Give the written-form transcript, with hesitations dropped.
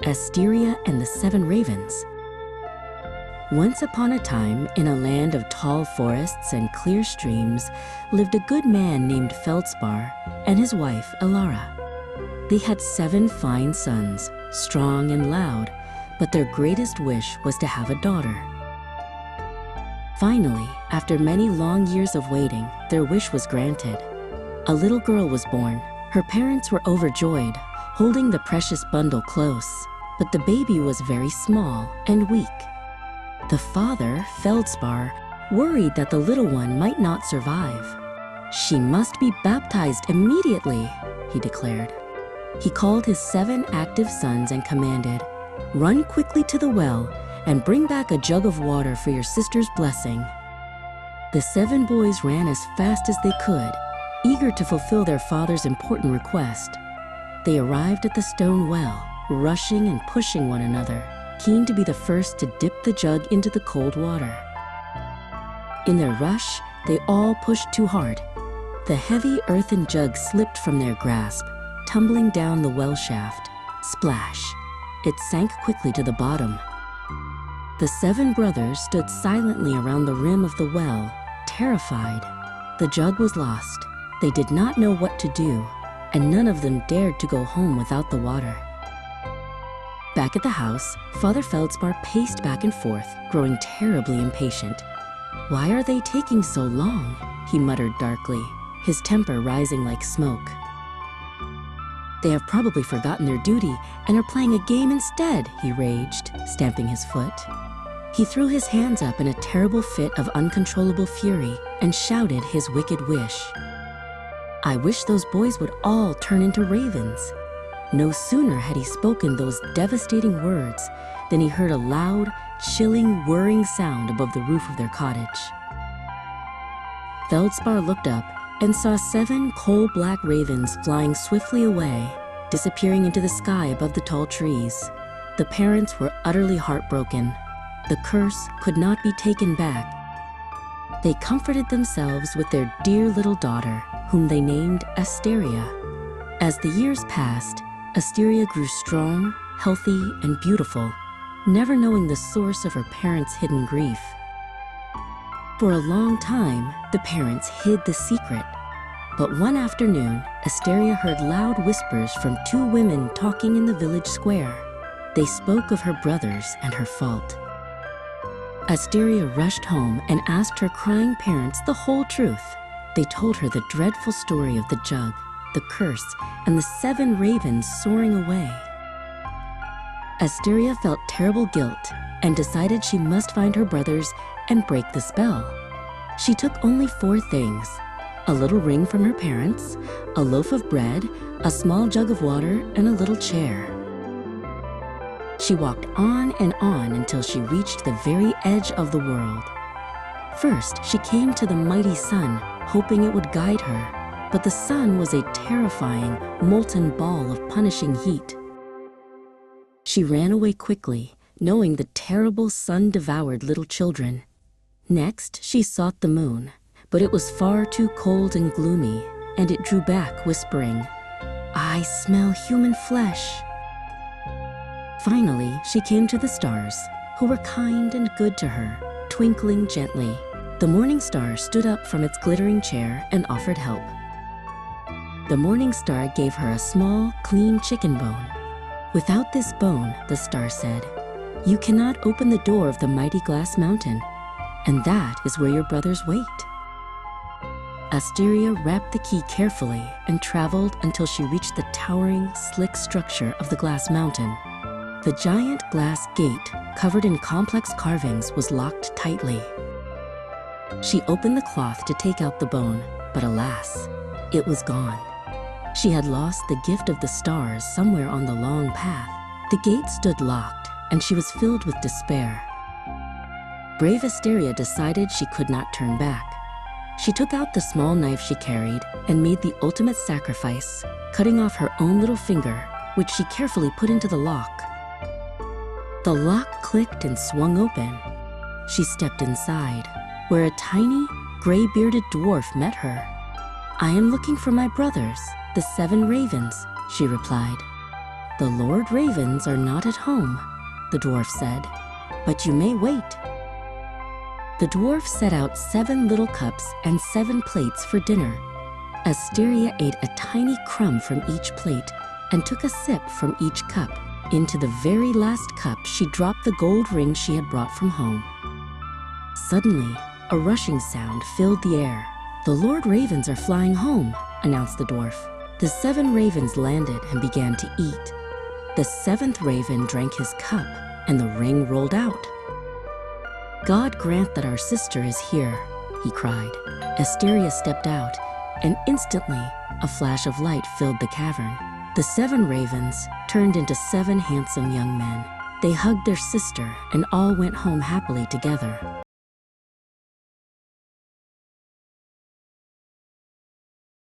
Asteria and the 7 Ravens. Once upon a time, in a land of tall forests and clear streams, lived a good man named Feldspar and his wife, Alara. They had 7 fine sons, strong and loud, but their greatest wish was to have a daughter. Finally, after many long years of waiting, their wish was granted. A little girl was born. Her parents were overjoyed, holding the precious bundle close, but the baby was very small and weak. The father, Feldspar, worried that the little one might not survive. "She must be baptized immediately," he declared. He called his 7 active sons and commanded, "Run quickly to the well and bring back a jug of water for your sister's blessing." The 7 boys ran as fast as they could, eager to fulfill their father's important request. They arrived at the stone well, rushing and pushing one another, keen to be the first to dip the jug into the cold water. In their rush, they all pushed too hard. The heavy earthen jug slipped from their grasp, tumbling down the well shaft. Splash! It sank quickly to the bottom. The 7 brothers stood silently around the rim of the well, terrified. The jug was lost. They did not know what to do, and none of them dared to go home without the water. Back at the house, Father Feldspar paced back and forth, growing terribly impatient. "Why are they taking so long?" he muttered darkly, his temper rising like smoke. "They have probably forgotten their duty and are playing a game instead," he raged, stamping his foot. He threw his hands up in a terrible fit of uncontrollable fury and shouted his wicked wish. "I wish those boys would all turn into ravens." No sooner had he spoken those devastating words than he heard a loud, chilling, whirring sound above the roof of their cottage. Feldspar looked up and saw 7 coal-black ravens flying swiftly away, disappearing into the sky above the tall trees. The parents were utterly heartbroken. The curse could not be taken back. They comforted themselves with their dear little daughter, whom they named Asteria. As the years passed, Asteria grew strong, healthy, and beautiful, never knowing the source of her parents' hidden grief. For a long time, the parents hid the secret. But one afternoon, Asteria heard loud whispers from 2 women talking in the village square. They spoke of her brothers and her fault. Asteria rushed home and asked her crying parents the whole truth. They told her the dreadful story of the jug, the curse, and the 7 ravens soaring away. Asteria felt terrible guilt and decided she must find her brothers and break the spell. She took only 4 things: a little ring from her parents, a loaf of bread, a small jug of water, and a little chair. She walked on and on until she reached the very edge of the world. First, she came to the mighty sun, hoping it would guide her, but the sun was a terrifying, molten ball of punishing heat. She ran away quickly, knowing the terrible sun devoured little children. Next, she sought the moon, but it was far too cold and gloomy, and it drew back, whispering, "I smell human flesh." Finally, she came to the stars, who were kind and good to her, twinkling gently. The morning star stood up from its glittering chair and offered help. The morning star gave her a small, clean chicken bone. "Without this bone," the star said, "you cannot open the door of the mighty glass mountain, and that is where your brothers wait." Asteria wrapped the key carefully and traveled until she reached the towering, slick structure of the glass mountain. The giant glass gate, covered in complex carvings, was locked tightly. She opened the cloth to take out the bone, but alas, it was gone. She had lost the gift of the stars somewhere on the long path. The gate stood locked, and she was filled with despair. Brave Asteria decided she could not turn back. She took out the small knife she carried and made the ultimate sacrifice, cutting off her own little finger, which she carefully put into the lock. The lock clicked and swung open. She stepped inside, where a tiny, gray-bearded dwarf met her. "I am looking for my brothers, the 7 ravens," she replied. "The Lord Ravens are not at home," the dwarf said, "but you may wait." The dwarf set out 7 little cups and 7 plates for dinner. Asteria ate a tiny crumb from each plate and took a sip from each cup. Into the very last cup, she dropped the gold ring she had brought from home. Suddenly, a rushing sound filled the air. "The Lord Ravens are flying home," announced the dwarf. The 7 ravens landed and began to eat. The 7th raven drank his cup, and the ring rolled out. "God grant that our sister is here," he cried. Asteria stepped out, and instantly a flash of light filled the cavern. The 7 ravens turned into 7 handsome young men. They hugged their sister and all went home happily together.